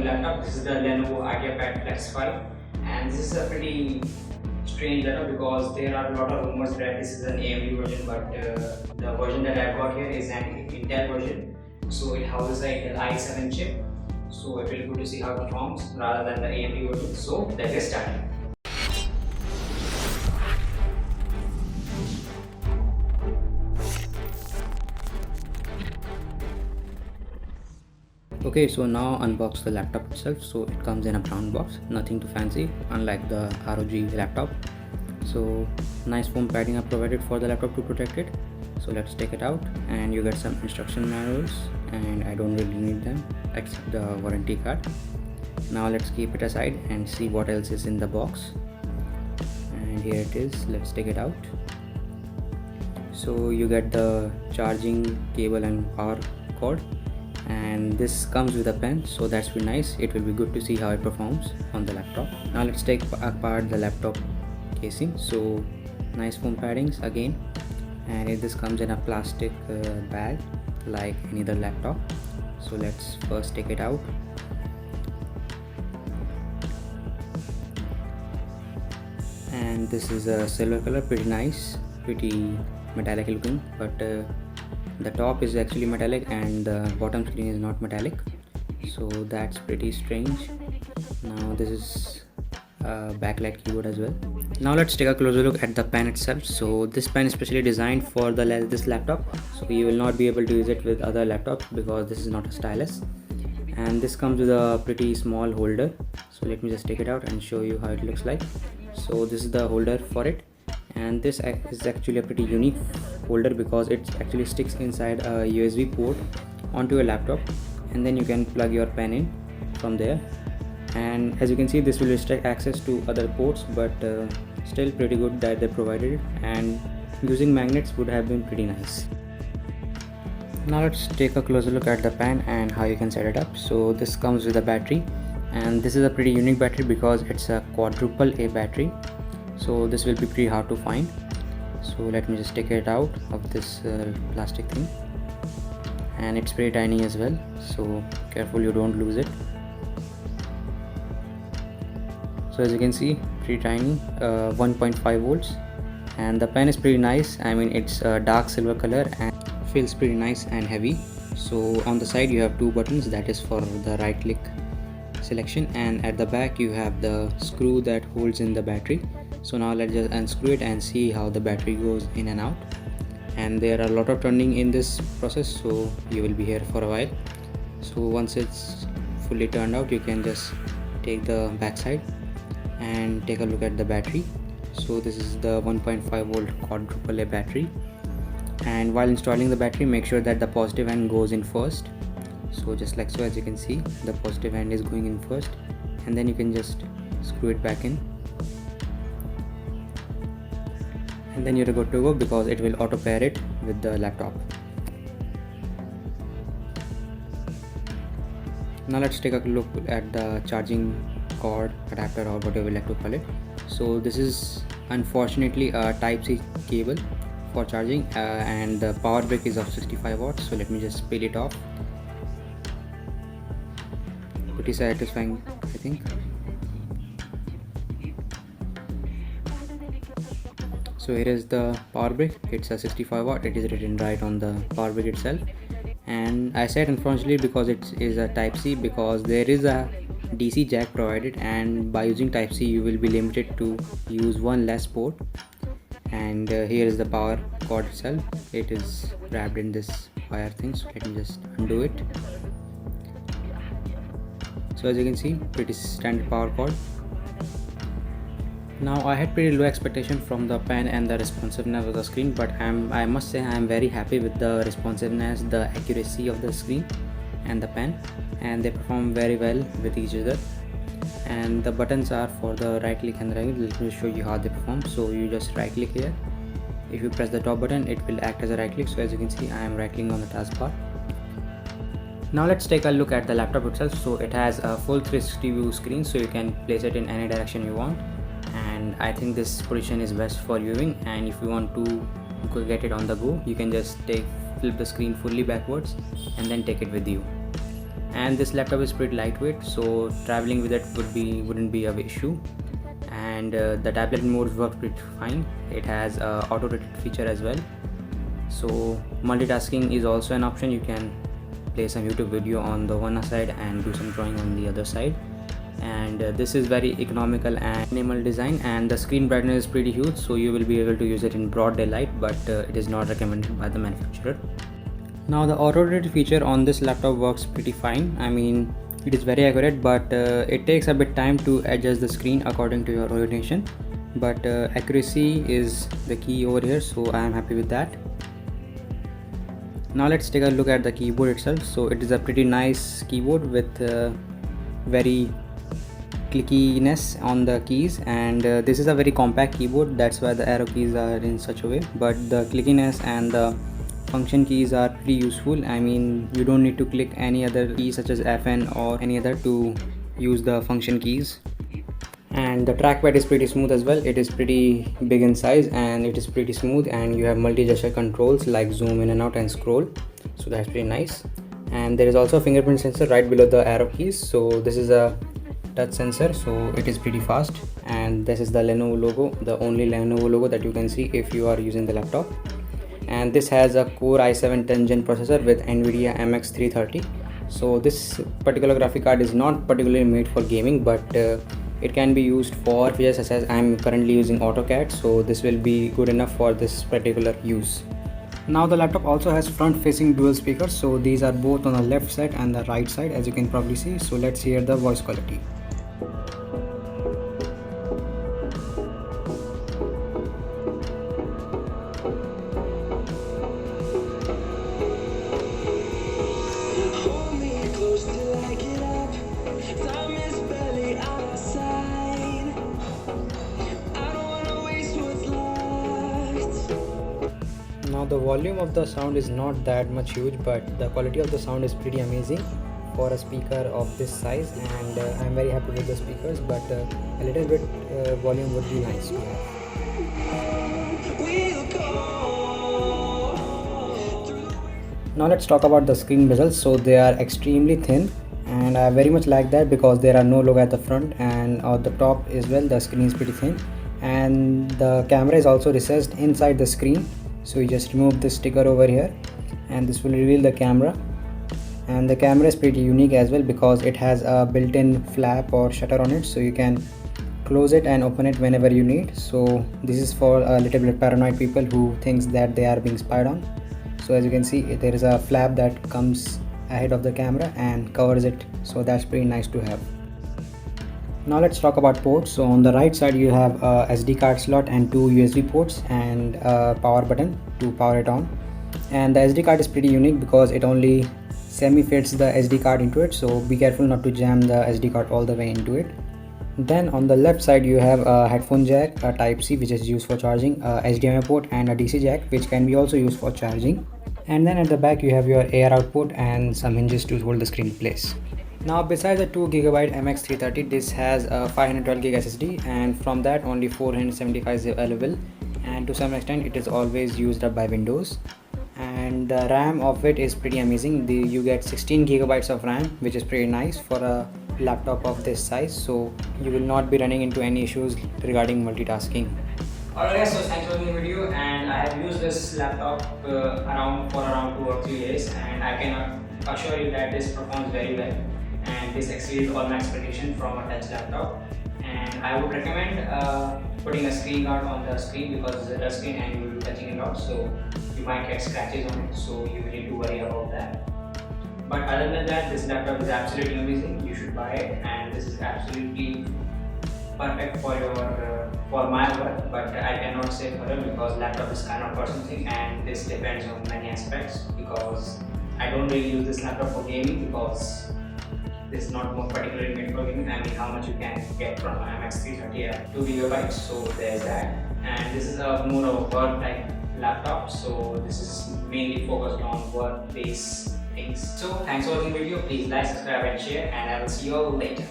laptop. This is the Lenovo IdeaPad Flex 5, and this is a pretty strange laptop because there are a lot of rumors that this is an AMD version, but the version that I've got here is an Intel version. So it houses the Intel i7 chip. So it will be good to see how it performs rather than the AMD version. So let's get started. Okay, so now unbox the laptop itself. So it comes in a brown box, nothing too fancy, unlike the ROG laptop. So nice foam padding are provided for the laptop to protect it. So let's take it out, and you get some instruction manuals, and I don't really need them except the warranty card. Now let's keep it aside and see what else is in the box. And here it is. Let's take it out. So you get the charging cable and power cord, and this comes with a pen, so that's really nice. It will be good to see how it performs on the laptop. Now let's take apart the laptop casing. So nice foam paddings again, and this comes in a plastic bag like any other laptop. So let's first take it out. And this is a silver color, pretty nice, pretty metallic looking, but the top is actually metallic and the bottom screen is not metallic, so that's pretty strange. Now this is a backlight keyboard as well. Now let's take a closer look at the pen itself. So this pen is specially designed for this laptop, so you will not be able to use it with other laptops because this is not a stylus. And this comes with a pretty small holder, so let me just take it out and show you how it looks like. So this is the holder for it, and this is actually a pretty unique holder because it actually sticks inside a USB port onto a laptop, and then you can plug your pen in from there. And as you can see, this will restrict access to other ports, but still pretty good that they provided it, and using magnets would have been pretty nice. Now let's take a closer look at the pen and how you can set it up. So this comes with a battery, and this is a pretty unique battery because it's a quadruple A battery, so this will be pretty hard to find. So let me just take it out of this plastic thing, and it's pretty tiny as well, so careful you don't lose it. So as you can see, pretty tiny, 1.5 volts, and the pen is pretty nice. I mean, it's a dark silver color and feels pretty nice and heavy. So on the side you have two buttons, that is for the right click selection, and at the back you have the screw that holds in the battery. So now let's just unscrew it and see how the battery goes in and out. And there are a lot of turning in this process, so you will be here for a while. So once it's fully turned out, you can just take the back side and take a look at the battery. So this is the 1.5 volt quadruple A battery, and while installing the battery, make sure that the positive end goes in first. So just like so, as you can see, the positive end is going in first, and then you can just screw it back in, and then you're good to go because it will auto pair it with the laptop. Now let's take a look at the charging cord, adapter, or whatever you like to call it. So this is unfortunately a Type-C cable for charging, and the power brick is of 65 watts. So let me just peel it off. Pretty satisfying, I think. So here is the power brick. It's a 65 watt. It is written right on the power brick itself. And I said unfortunately because it is a Type-C, because there is a DC jack provided, and by using Type-C you will be limited to use one less port. And here is the power cord itself. It is wrapped in this wire thing, so let me just undo it. So as you can see, pretty standard power cord. Now I had pretty low expectation from the pen and the responsiveness of the screen, but I must say I am very happy with the responsiveness, the accuracy of the screen and the pen, and they perform very well with each other. And the buttons are for the right click and right. Let me show you how they perform. So you just right click here. If you press the top button, it will act as a right click. So as you can see, I am right clicking on the taskbar. Now let's take a look at the laptop itself. So it has a full 360 view screen, so you can place it in any direction you want, and I think this position is best for viewing. And if you want to get it on the go, you can just flip the screen fully backwards and then take it with you. and this laptop is pretty lightweight, so traveling with it wouldn't be an issue. And the tablet mode works pretty fine. It has a auto rotate feature as well, so multitasking is also an option. You can play some YouTube video on the one side and do some drawing on the other side. And this is very economical and minimal design, and the screen brightness is pretty huge, so you will be able to use it in broad daylight, but it is not recommended by the manufacturer. Now the auto rotate feature on this laptop works pretty fine. I mean, it is very accurate, but it takes a bit time to adjust the screen according to your orientation, but accuracy is the key over here, so I am happy with that. Now let's take a look at the keyboard itself. So it is a pretty nice keyboard with very clickiness on the keys, and this is a very compact keyboard, that's why the arrow keys are in such a way, but the clickiness and the function keys are pretty useful. I mean, you don't need to click any other key such as FN or any other to use the function keys. And the trackpad is pretty smooth as well. It is pretty big in size and it is pretty smooth, and you have multi-gesture controls like zoom in and out and scroll, so that's pretty nice. And there is also a fingerprint sensor right below the arrow keys, so this is a touch sensor, so it is pretty fast. And this is the Lenovo logo, the only Lenovo logo that you can see if you are using the laptop. And this has a Core i7 10th gen processor with NVIDIA MX330. So this particular graphic card is not particularly made for gaming, but it can be used for features such as I'm currently using AutoCAD, so this will be good enough for this particular use. Now the laptop also has front facing dual speakers, so these are both on the left side and the right side, as you can probably see. So let's hear the voice quality. Now the volume of the sound is not that much huge, but the quality of the sound is pretty amazing for a speaker of this size, and I'm very happy with the speakers, but a little bit volume would be nice to have. Now let's talk about the screen bezels. So they are extremely thin, and I very much like that because there are no logo at the front, and at the top as well the screen is pretty thin, and the camera is also recessed inside the screen. So you just remove this sticker over here and this will reveal the camera, and the camera is pretty unique as well because it has a built-in flap or shutter on it, so you can close it and open it whenever you need. So this is for a little bit paranoid people who thinks that they are being spied on. So as you can see, there is a flap that comes ahead of the camera and covers it, so that's pretty nice to have. Now let's talk about ports. So on the right side you have a SD card slot and two USB ports and a power button to power it on. And the SD card is pretty unique because it only semi fits the SD card into it, so be careful not to jam the SD card all the way into it. Then on the left side you have a headphone jack, a type C which is used for charging, a HDMI port and a DC jack which can be also used for charging. And then at the back you have your AR output and some hinges to hold the screen in place. Now besides the 2GB MX330, this has a 512GB SSD, and from that only 475 is available, and to some extent it is always used up by Windows. And the RAM of it is pretty amazing. You get 16GB of RAM, which is pretty nice for a laptop of this size, so you will not be running into any issues regarding multitasking. Alright guys, so thanks for watching the video, and I have used this laptop for around 2 or 3 days, and I can assure you that this performs very well, and this exceeds all my expectations from a touch laptop. And I would recommend putting a screen guard on the screen because it's a touch screen and you will be touching a lot, so you might get scratches on it, so you will need to worry about that. But other than that, this laptop is absolutely amazing. You should buy it, and this is absolutely perfect for for my work. But I cannot say for it because laptop is kind of personal thing, and this depends on many aspects. Because I don't really use this laptop for gaming because this is not more particularly made for gaming. I mean, how much you can get from an MX330 at 2GB, so there's that. And this is more of a work type laptop, so this is mainly focused on work-based things. So thanks for watching the video. Please like, subscribe and share, and I will see you all later.